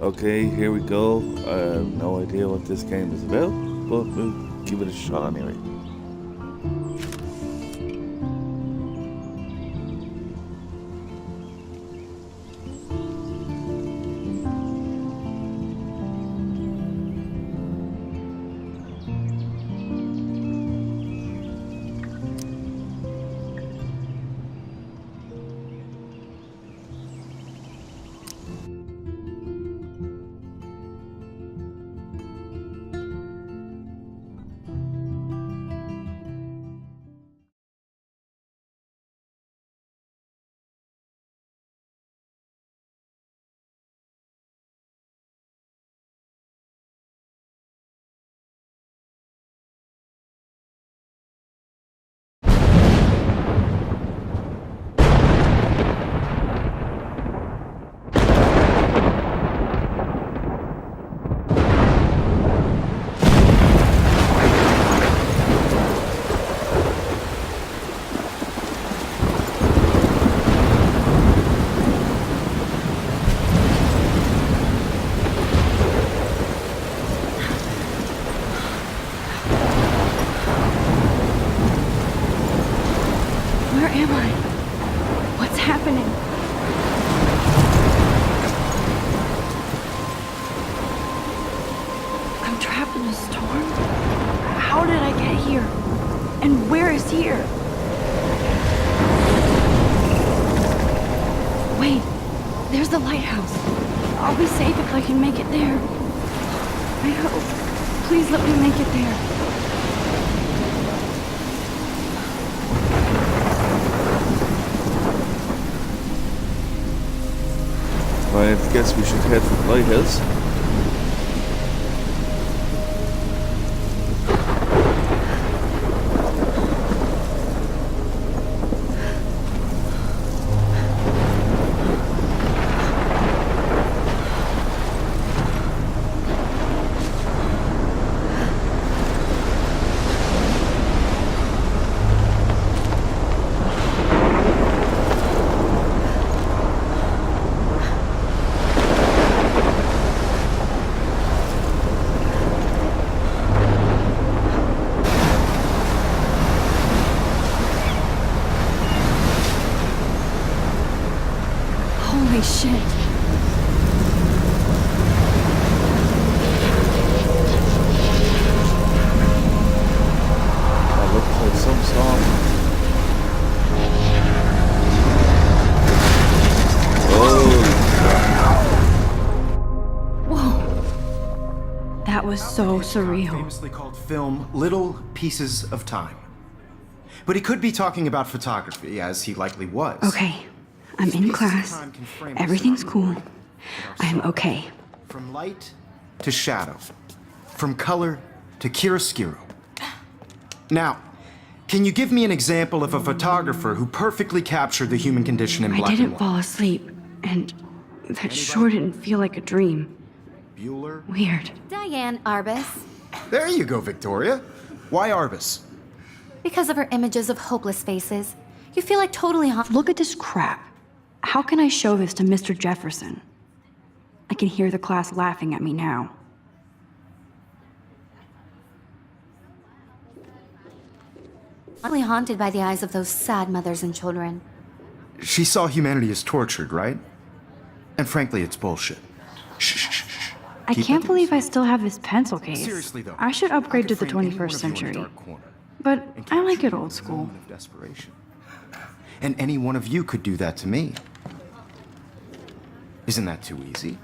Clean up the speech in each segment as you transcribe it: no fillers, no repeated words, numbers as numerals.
Okay, here we go. I have no idea what this game is about, but we'll give it a shot anyway. Where am I? What's happening? I'm trapped in a storm? How did I get here? And where is here? Wait, there's the lighthouse. I'll be safe if I can make it there. I hope. Please let me make it there. I guess we should head for the lighthouse. Holy shit. That looks like some song. Whoa. That was so surreal. Famously called film Little Pieces of Time. But he could be talking about photography, as he likely was. Okay, I'm in class. Everything's cool. I am okay. From light to shadow. From color to chiaroscuro. Now, can you give me an example of a photographer who perfectly captured the human condition in I black and didn't white? fall asleep, and that sure didn't feel like a dream. Bueller? Weird. Diane Arbus. There you go, Victoria. Why Arbus? Because of her images of hopeless faces, you feel like totally Look at this crap. How can I show this to Mr. Jefferson? I can hear the class laughing at me now. haunted by the eyes of those sad mothers and children. She saw humanity as tortured, right? And frankly, it's bullshit. Shh, shh, shh, shh. I Keep can't it believe I yourself. still have this pencil case. Seriously, though. I should I upgrade to could the frame any 21st one of you in a century. dark corner But and I like capture it you old in a school. moment of desperation. And any one of you could do that to me. Isn't that too easy?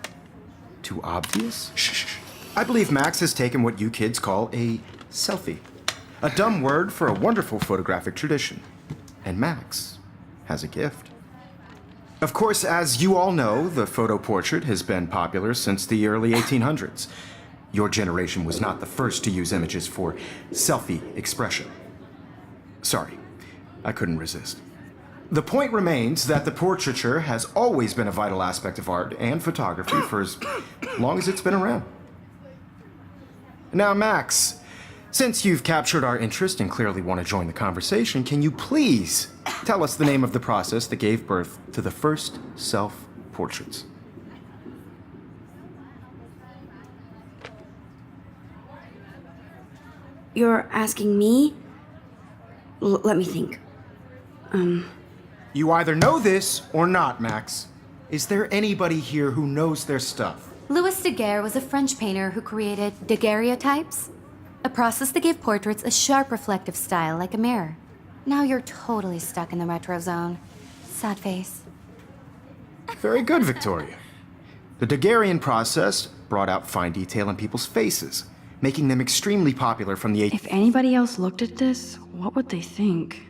Too obvious? Shh, shh, shh. I believe Max has taken what you kids call a selfie. A dumb word for a wonderful photographic tradition. And Max has a gift. Of course, as you all know, the photo portrait has been popular since the early 1800s. Your generation was not the first to use images for selfie expression. Sorry, I couldn't resist. The point remains that the portraiture has always been a vital aspect of art and photography for as long as it's been around. Now, Max, since you've captured our interest and clearly want to join the conversation, can you please tell us the name of the process that gave birth to the first self-portraits? You're asking me? Let me think. You either know this or not, Max. Is there anybody here who knows their stuff? Louis Daguerre was a French painter who created daguerreotypes, a process that gave portraits a sharp reflective style like a mirror. Now you're totally stuck in the retro zone. Sad face. Very good, Victoria. The Daguerrean process brought out fine detail in people's faces, making them extremely popular from the If anybody else looked at this, what would they think?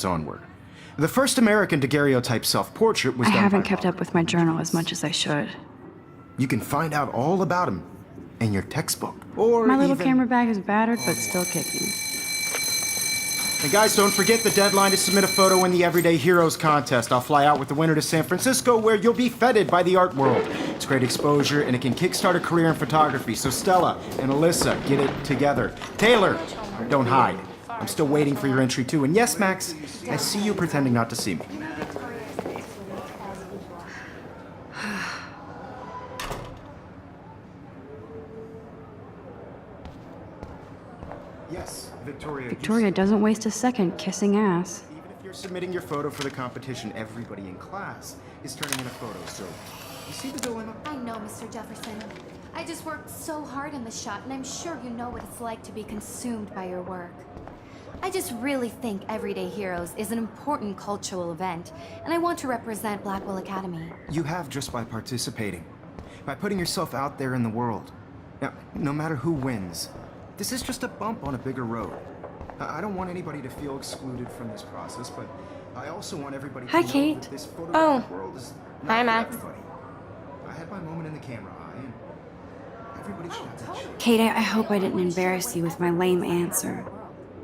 onward. The first American daguerreotype self-portrait was I done haven't by kept up with my journal as much as I should. You can find out all about him in your textbook. Or My little even... camera bag is battered, but still kicking. And guys, don't forget the deadline to submit a photo in the Everyday Heroes contest. I'll fly out with the winner to San Francisco, where you'll be feted by the art world. It's great exposure, and it can kickstart a career in photography. So Stella and Alyssa, get it together. Taylor, don't hide. I'm still waiting for your entry too. And yes, Max, I see you pretending not to see me. Yes, Victoria. Victoria doesn't waste a second kissing ass. Even if you're submitting your photo for the competition, everybody in class is turning in a photo, so you see the dilemma? I know, Mr. Jefferson. I just worked so hard on the shot, and I'm sure you know what it's like to be consumed by your work. I just really think Everyday Heroes is an important cultural event, and I want to represent Blackwell Academy. You have just by participating, by putting yourself out there in the world. Now, no matter who wins, this is just a bump on a bigger road. I don't want anybody to feel excluded from this process, but I also want everybody to Hi, know Kate. that this photographic Oh. world is Hi, not for Max. everybody. I had my moment in the camera eye, and everybody should have that shit. Kate, I hope I didn't embarrass you with my lame answer.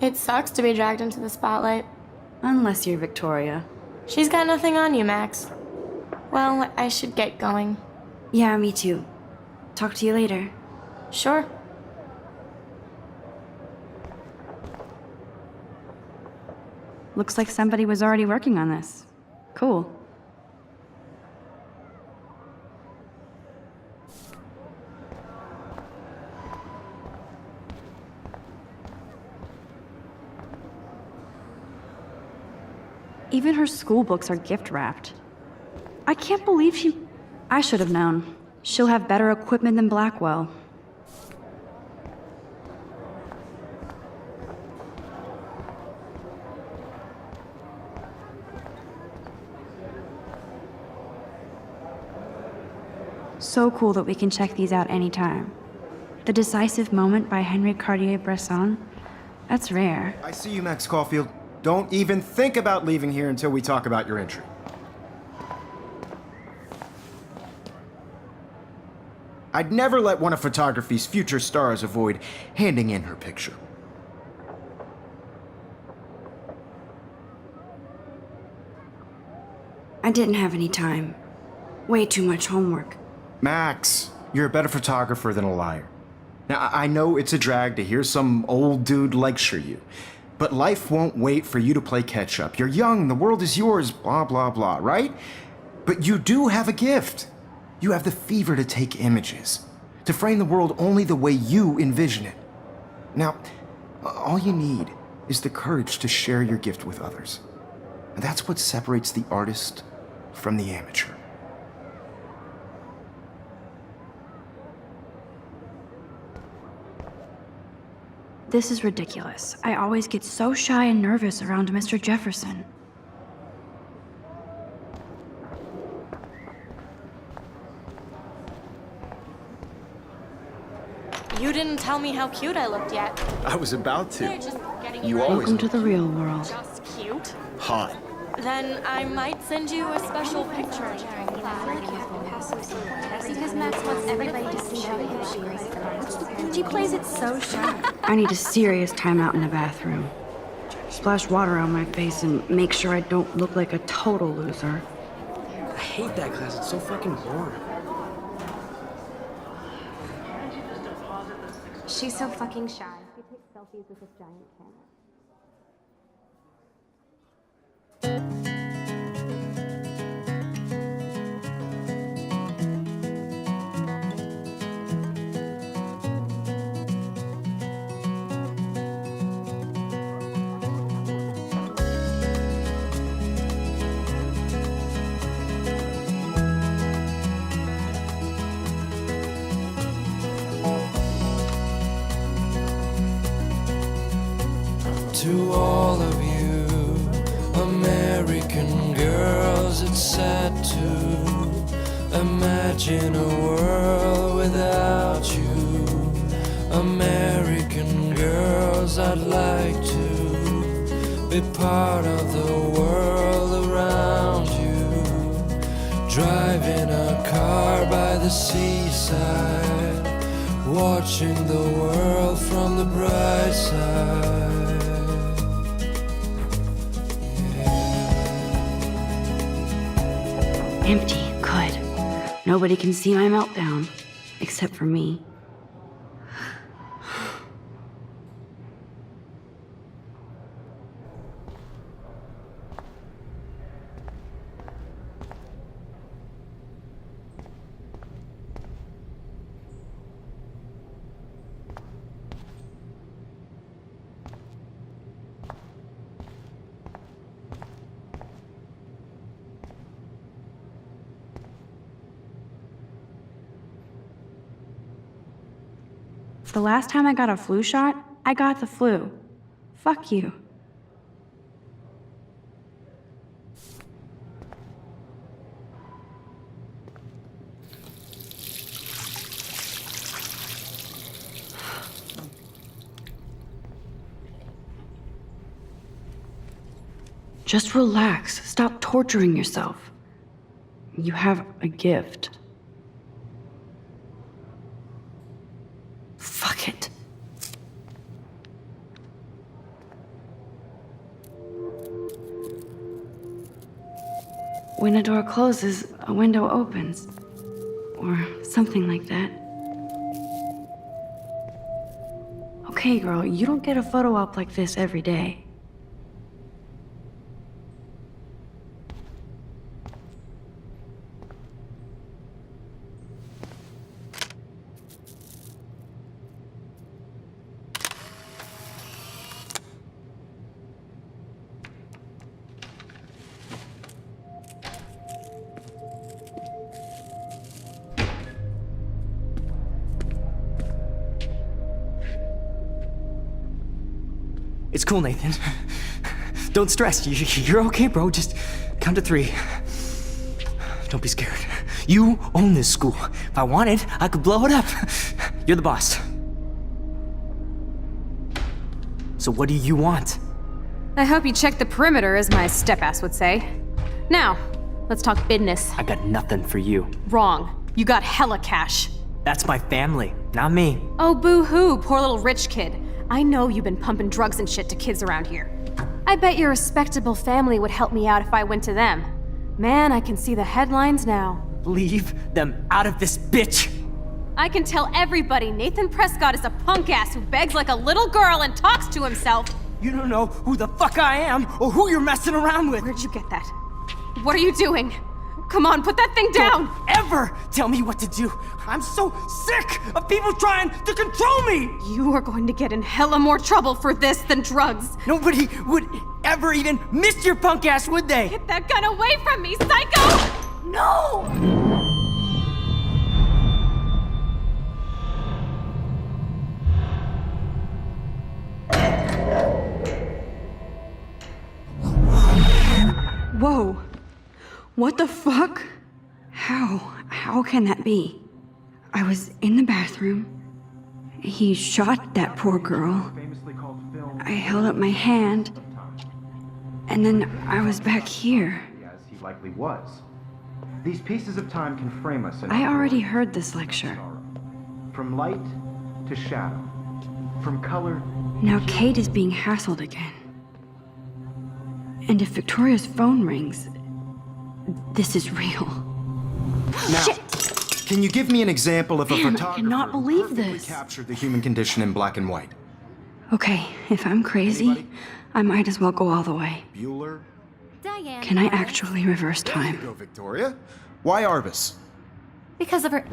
It sucks to be dragged into the spotlight. Unless you're Victoria. She's got nothing on you, Max. Well, I should get going. Yeah, me too. Talk to you later. Sure. Looks like somebody was already working on this. Cool. Even her school books are gift wrapped. I can't believe she... I should have known. She'll have better equipment than Blackwell. So cool that we can check these out anytime. The Decisive Moment by Henri Cartier-Bresson? That's rare. I see you, Max Caulfield. Don't even think about leaving here until we talk about your entry. I'd never let one of photography's future stars avoid handing in her picture. I didn't have any time. Way too much homework. Max, you're a better photographer than a liar. Now, I know it's a drag to hear some old dude lecture you, but life won't wait for you to play catch up. You're young, the world is yours, blah, blah, blah, right? But you do have a gift. You have the fever to take images, to frame the world only the way you envision it. Now, all you need is the courage to share your gift with others. And that's what separates the artist from the amateur. This is ridiculous. I always get so shy and nervous around Mr. Jefferson. You didn't tell me how cute I looked yet. I was about They're to. just getting You ready. always Welcome to the real world. Just cute. Hot. Then I might send you a special picture. Because Max wants everybody to see how hip she is. She plays it so sharp. I need a serious timeout in the bathroom. Splash water on my face and make sure I don't look like a total loser. I hate that class. It's so fucking boring. She's so fucking shy. She takes selfies with this giant camera. To all of you American girls, it's sad to imagine a world without you. American girls, I'd like to be part of the world around you. Driving a car by the seaside, watching the world from the bright side. Empty. Good. Nobody can see my meltdown. Except for me. The last time I got a flu shot, I got the flu. Fuck you. Just relax. Stop torturing yourself. You have a gift. Fuck it. When a door closes, a window opens. Or something like that. Okay, girl, you don't get a photo op like this every day. It's cool, Nathan. Don't stress. You're okay, bro. Just count to 3. Don't be scared. You own this school. If I wanted, I could blow it up. You're the boss. So what do you want? I hope you checked the perimeter, as my step-ass would say. Now, let's talk business. I got nothing for you. Wrong. You got hella cash. That's my family, not me. Oh, boo-hoo, poor little rich kid. I know you've been pumping drugs and shit to kids around here. I bet your respectable family would help me out if I went to them. Man, I can see the headlines now. Leave them out of this bitch! I can tell everybody Nathan Prescott is a punk ass who begs like a little girl and talks to himself. You don't know who the fuck I am or who you're messing around with. Where'd you get that? What are you doing? Come on, put that thing down! Don't ever tell me what to do. I'm so sick of people trying to control me. You are going to get in hella more trouble for this than drugs. Nobody would ever even miss your punk ass, would they? Get that gun away from me, psycho! No! Whoa. What the fuck? How can that be? I was in the bathroom, He shot that poor girl. I held up my hand, and then I was back here. As he likely was. These pieces of time can frame us in I already heard this lecture. from light to shadow, from color. Now Kate is being hassled again. And if Victoria's phone rings, this is real. Now, Shit! can you give me an example of a Damn, I photographer cannot who believe perfectly this. captured the human condition in black and white? Okay, if I'm crazy, Anybody? I might as well go all the way. Bueller? Diane. Can I Arbus. actually reverse There you time? go, Victoria. Why Arbus? Because of her.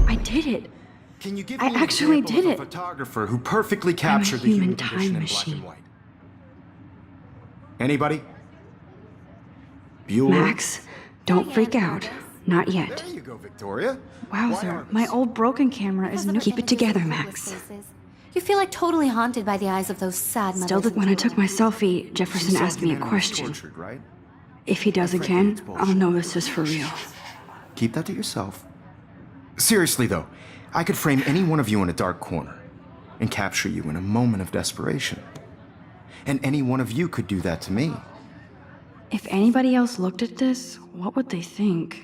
I did it. Can you give I me an actually example did of a it. photographer who perfectly captured the human human time condition in black machine. and white? Anybody? Bueller? Max, don't freak out. Not yet. There you go, Victoria. Why Wowzer, Arbus? my old broken camera is Because of new. her Keep it images together, of Max. hopeless faces. You feel like totally haunted by the eyes of those sad mothers. Still, and when I took my children. selfie, Jefferson asked me a Humanity was question. tortured, right? If he does Frankly, again, it's bullshit. I'll know this is for real. Keep that to yourself. Seriously, though, I could frame any one of you in a dark corner and capture you in a moment of desperation. And any one of you could do that to me. If anybody else looked at this, what would they think?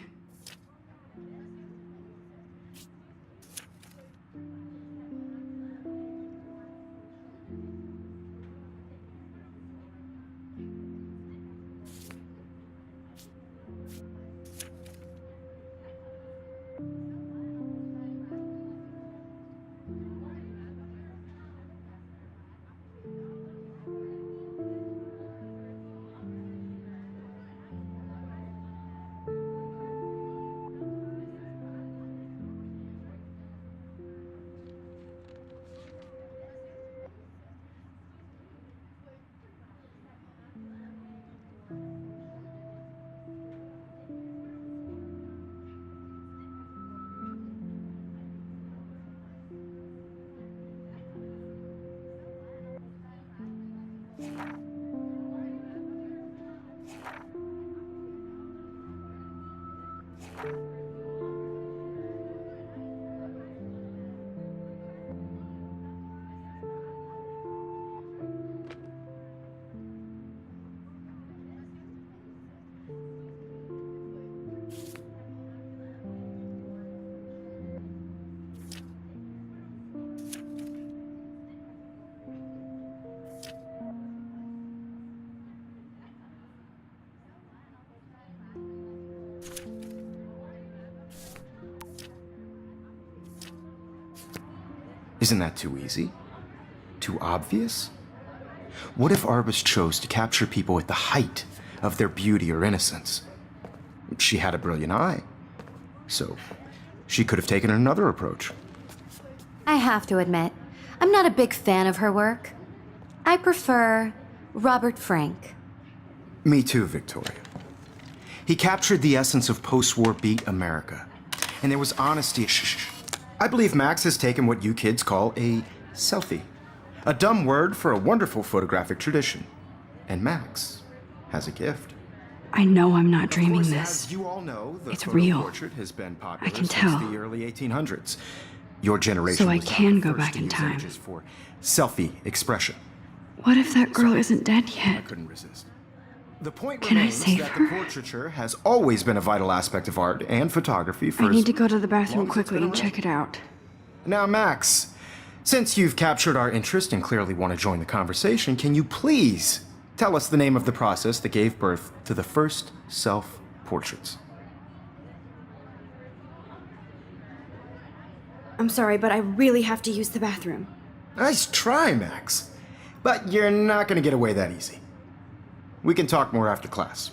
Isn't that too easy? Too obvious? What if Arbus chose to capture people at the height of their beauty or innocence? She had a brilliant eye, so she could have taken another approach. I have to admit, I'm not a big fan of her work. I prefer Robert Frank. Me too, Victoria. He captured the essence of post-war beat America, and there was honesty. Shh. I believe Max has taken what you kids call a selfie, a dumb word for a wonderful photographic tradition. And Max has a gift. I know I'm not Of dreaming course, this. As you all know, the It's photo real. portrait has been popular I can since tell. the early 1800s. Your generation So I was not can the go first back to in use time. images for selfie expression. What if that girl isn't dead I yet? couldn't resist. The point Can I remains save that her? the portraiture has always been a vital aspect of art and photography for I as need to go to the long bathroom as it's quickly been and check it out. Now, Max, since you've captured our interest and clearly want to join the conversation, can you please tell us the name of the process that gave birth to the first self-portraits? I'm sorry, but I really have to use the bathroom. Nice try, Max. But you're not going to get away that easy. We can talk more after class.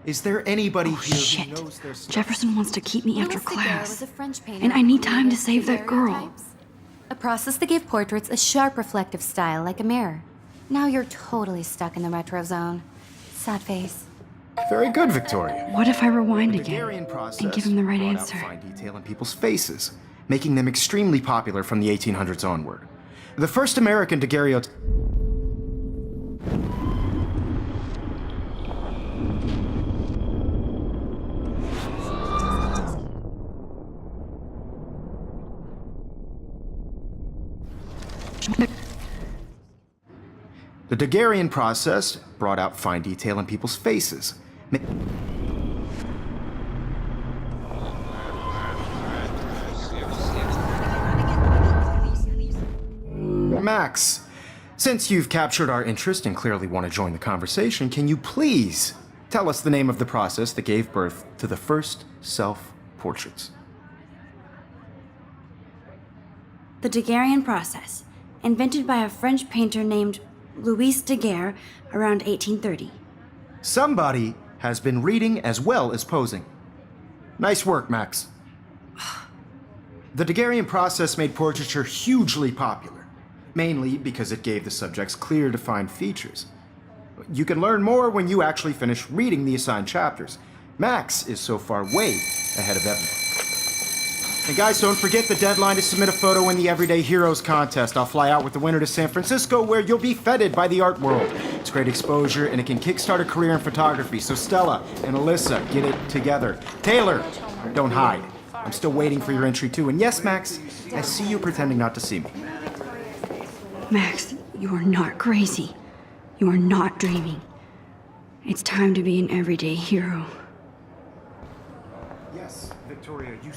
Is there anybody Oh, here shit. who knows their stuff? Jefferson wants to keep me after Louis Daguerre class. was a French painter And I need who time to created save that girl. daguerreotypes. A process that gave portraits a sharp reflective style like a mirror. Now you're totally stuck in the retro zone. Sad face. Very good, Victoria. What if I rewind The again Daguerrean process and give him the right brought out answer? fine detail in people's faces, making them extremely popular from the 1800s onward. The first American daguerreotype. The Daguerrean process brought out fine detail in people's faces. Max, since you've captured our interest and clearly want to join the conversation, can you please tell us the name of the process that gave birth to the first self-portraits? The Daguerrean process, invented by a French painter named Louis Daguerre around 1830. Somebody has been reading as well as posing. Nice work, Max. The Daguerrean process made portraiture hugely popular, mainly because it gave the subjects clear, defined features. You can learn more when you actually finish reading the assigned chapters. Max is so far way ahead of everyone. And guys, don't forget the deadline to submit a photo in the Everyday Heroes contest. I'll fly out with the winner to San Francisco, where you'll be feted by the art world. It's great exposure, and it can kickstart a career in photography. So Stella and Alyssa, get it together. Taylor, don't hide. I'm still waiting for your entry too. And yes, Max, I see you pretending not to see me. Max, you are not crazy. You are not dreaming. It's time to be an everyday hero. Yes, Victoria, you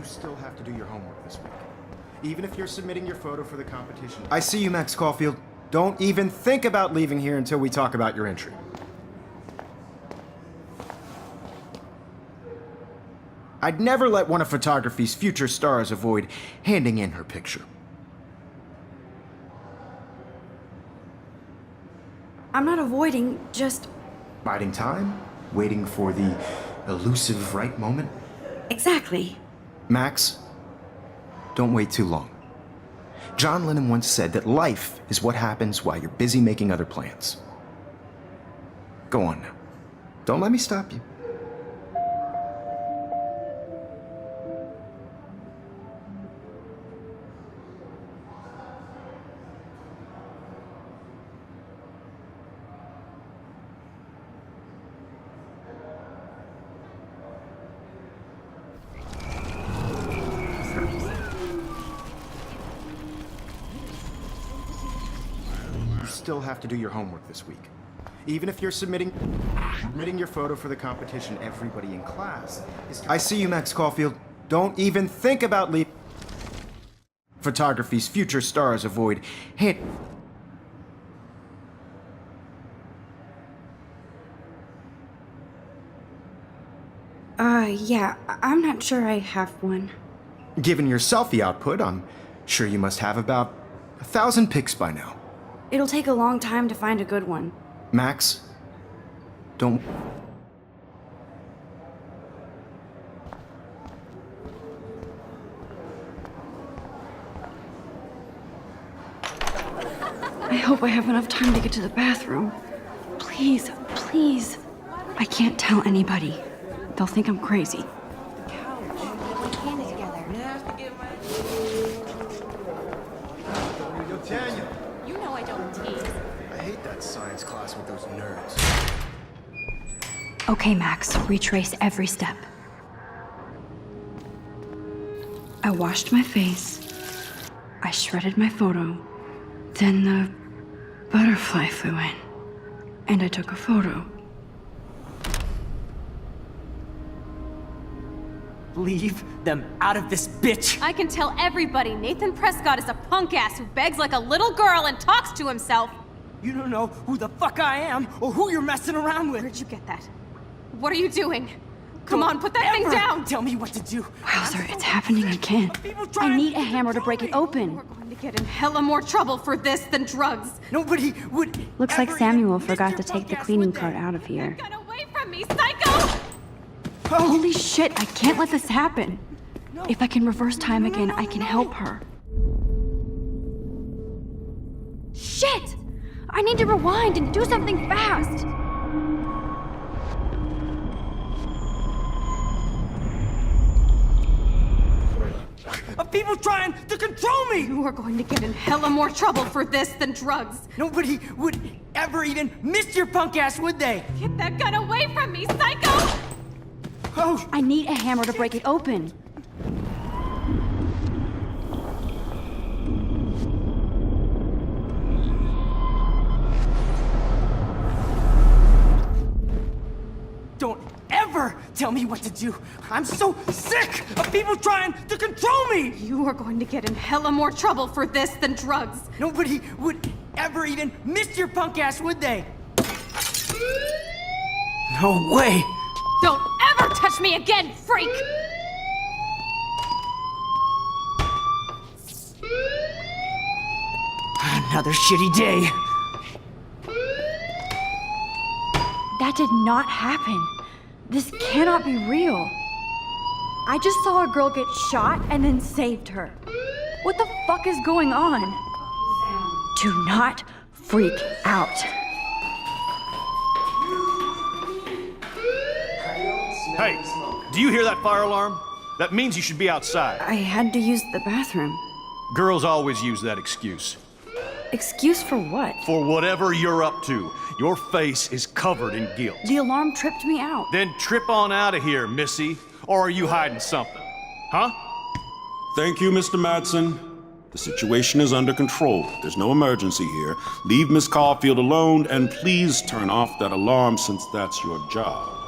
still have to do your homework this week. Even if you're submitting your photo for the competition. I see you, Max Caulfield. Don't even think about leaving here until we talk about your entry. I'd never let one of photography's future stars avoid handing in her picture. I'm not avoiding, just... Biding time? Waiting for the elusive right moment? Exactly. Max, don't wait too long. John Lennon once said that life is what happens while you're busy making other plans. Go on now. Don't let me stop you. Still have to do your homework this week. Even if you're submitting your photo for the competition, everybody in class is... I see you, Max Caulfield. Don't even think about leaving. Photography's future stars avoid hand... Yeah, I'm not sure I have one. Given your selfie output, I'm sure you must have about 1,000 pics by now. It'll take a long time to find a good one. Max, don't... I hope I have enough time to get to the bathroom. Please, please. I can't tell anybody. They'll think I'm crazy. Tanya, You know I don't tease. I hate that science class with those nerds. Okay, Max, retrace every step. I washed my face. I shredded my photo. Then the butterfly flew in. And I took a photo. Leave them out of this bitch! I can tell everybody Nathan Prescott is a punk ass who begs like a little girl and talks to himself. You don't know who the fuck I am or who you're messing around with. Where'd you get that? What are you doing? Come on, put that thing Ever down! Tell me what to do. Wowzer, it's happening again. I need a hammer to break it open. We're going to get in hella more trouble for this than drugs. Nobody would. Looks like ever Samuel even forgot to miss your take the punk ass, cleaning would they? cart out of here. Get away from me, psycho! Holy shit, I can't let this happen. If I can reverse time again, I can help her. Shit! I need to rewind and do something fast! Of people trying to control me! You are going to get in hella more trouble for this than drugs. Nobody would ever even miss your punk ass, would they? Get that gun away from me, psycho! Oh, I need a hammer to break it open. tell me what to do. I'm so sick of people trying to control me! You are going to get in hella more trouble for this than drugs. Nobody would ever even miss your punk ass, would they? No way! Don't ever touch me again, freak! Another shitty day. That did not happen. This cannot be real. I just saw a girl get shot and then saved her. What the fuck is going on? Do not freak out. Hey, do you hear that fire alarm? That means you should be outside. I had to use the bathroom. Girls always use that excuse. Excuse for what? For whatever you're up to, your face is covered in guilt. The alarm tripped me out. Then trip on out of here, Missy. Or are you hiding something? Huh? Thank you, Mr. Madsen. The situation is under control. There's no emergency here. Leave Miss Caulfield alone, and please turn off that alarm since that's your job.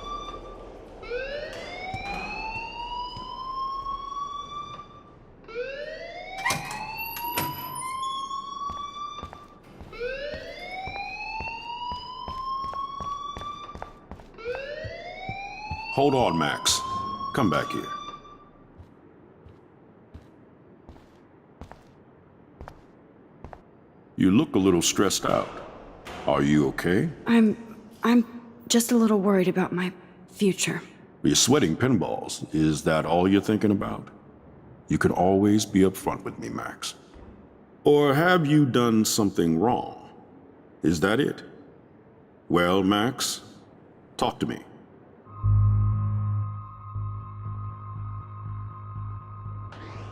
Hold on, Max. Come back here. You look a little stressed out. Are you okay? I'm just a little worried about my future. You're sweating pinballs. Is that all you're thinking about? You can always be upfront with me, Max. Or have you done something wrong? Is that it? Well, Max, talk to me.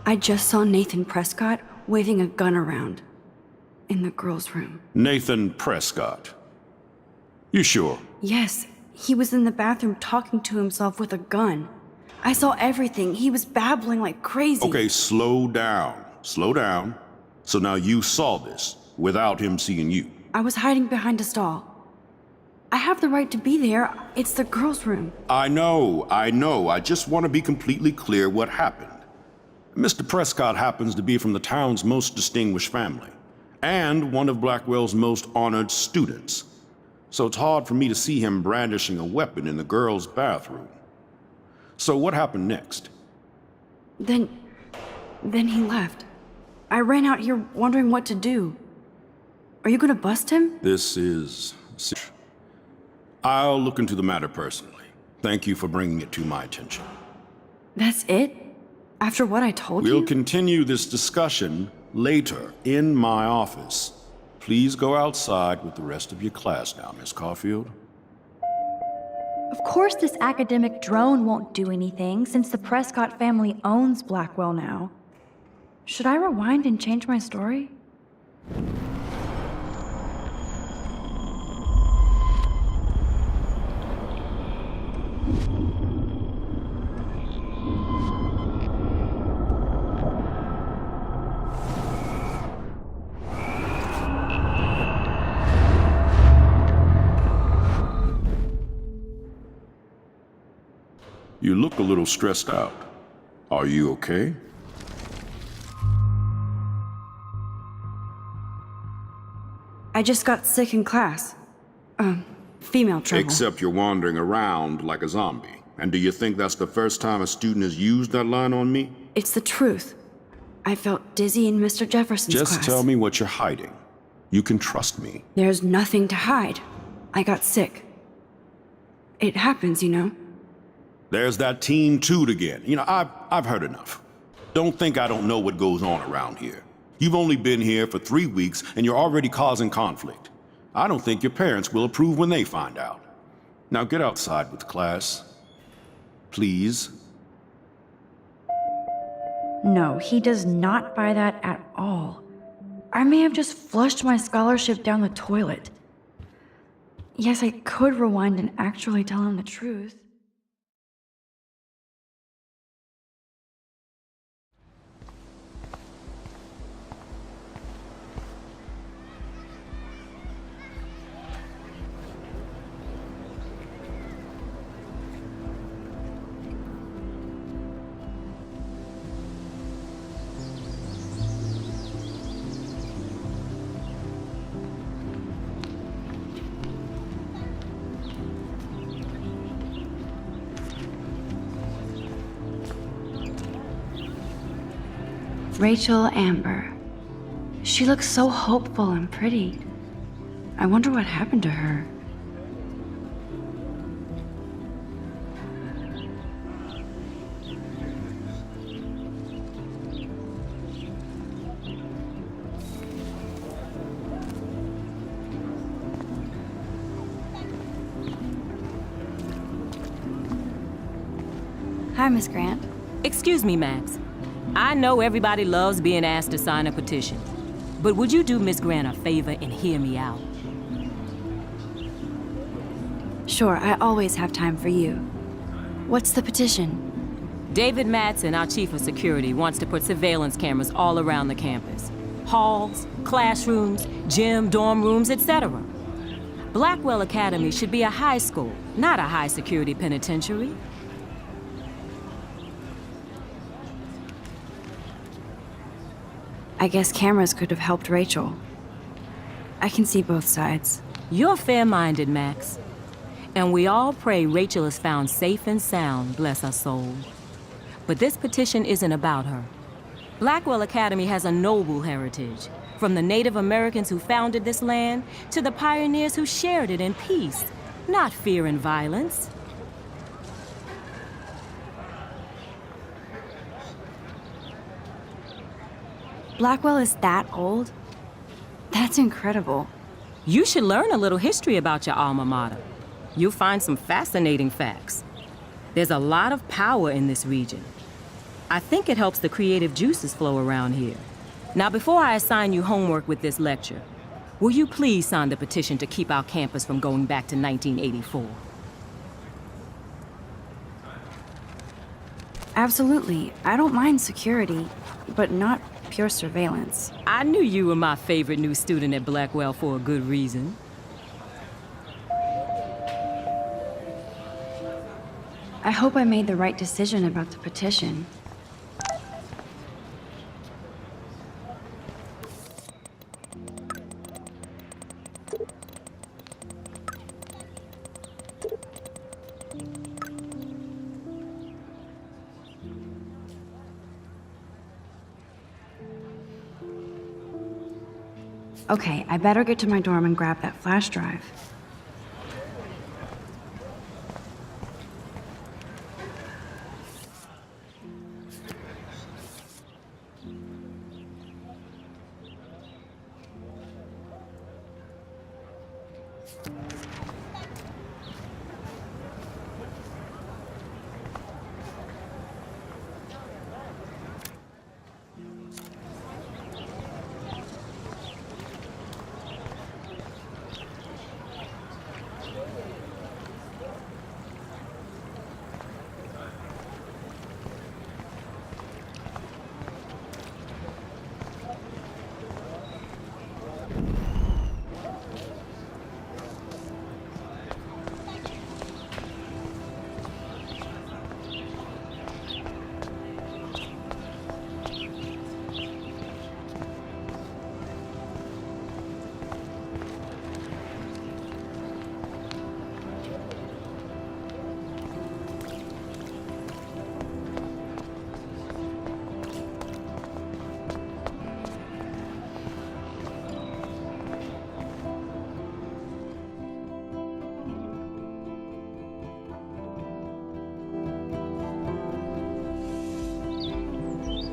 I just saw Nathan Prescott waving a gun around in the girls' room. Nathan Prescott. You sure? Yes, he was in the bathroom talking to himself with a gun. I saw everything. He was babbling like crazy. Okay, slow down. Slow down. So now you saw this without him seeing you. I was hiding behind a stall. I have the right to be there. It's the girls' room. I know. I just want to be completely clear what happened. Mr. Prescott happens to be from the town's most distinguished family, and one of Blackwell's most honored students. So it's hard for me to see him brandishing a weapon in the girls' bathroom. So what happened next? Then he left. I ran out here wondering what to do. Are you gonna bust him? This is... I'll look into the matter personally. Thank you for bringing it to my attention. That's it? After what I told you? We'll continue this discussion later in my office. Please go outside with the rest of your class now, Miss Caulfield. Of course this academic drone won't do anything since the Prescott family owns Blackwell now. Should I rewind and change my story? You look a little stressed out. Are you okay? I just got sick in class. Female trouble. Except you're wandering around like a zombie. And do you think that's the first time a student has used that line on me? It's the truth. I felt dizzy in Mr. Jefferson's class. Just tell me what you're hiding. You can trust me. There's nothing to hide. I got sick. It happens, you know. There's that Team Toot again. You know, I've heard enough. Don't think I don't know what goes on around here. You've only been here for 3 weeks and you're already causing conflict. I don't think your parents will approve when they find out. Now get outside with class. Please. No, he does not buy that at all. I may have just flushed my scholarship down the toilet. Yes, I could rewind and actually tell him the truth. Rachel Amber. She looks so hopeful and pretty. I wonder what happened to her. Hi, Miss Grant. Excuse me, Max. I know everybody loves being asked to sign a petition, but would you do Miss Grant a favor and hear me out? Sure, I always have time for you. What's the petition? David Madsen, our chief of security, wants to put surveillance cameras all around the campus. Halls, classrooms, gym, dorm rooms, etc. Blackwell Academy should be a high school, not a high-security penitentiary. I guess cameras could have helped Rachel. I can see both sides. You're fair-minded, Max. And we all pray Rachel is found safe and sound, bless her soul. But this petition isn't about her. Blackwell Academy has a noble heritage, from the Native Americans who founded this land to the pioneers who shared it in peace, not fear and violence. Blackwell is that old? That's incredible. You should learn a little history about your alma mater. You'll find some fascinating facts. There's a lot of power in this region. I think it helps the creative juices flow around here. Now, before I assign you homework with this lecture, will you please sign the petition to keep our campus from going back to 1984? Absolutely. I don't mind security, but not pure surveillance. I knew you were my favorite new student at Blackwell for a good reason. I hope I made the right decision about the petition. Okay, I better get to my dorm and grab that flash drive.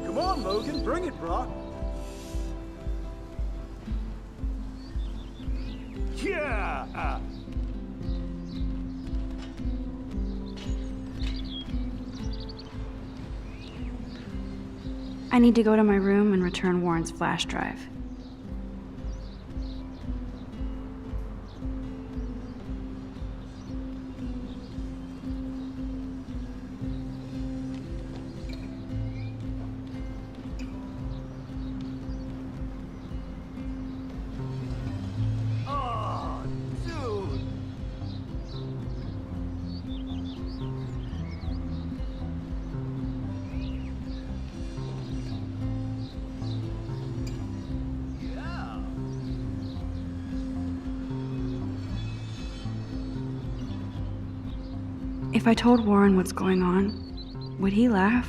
Come on, Logan, bring it, Brock. Yeah! I need to go to my room and return Warren's flash drive. Oh, dude! Yeah! If I told Warren what's going on, would he laugh?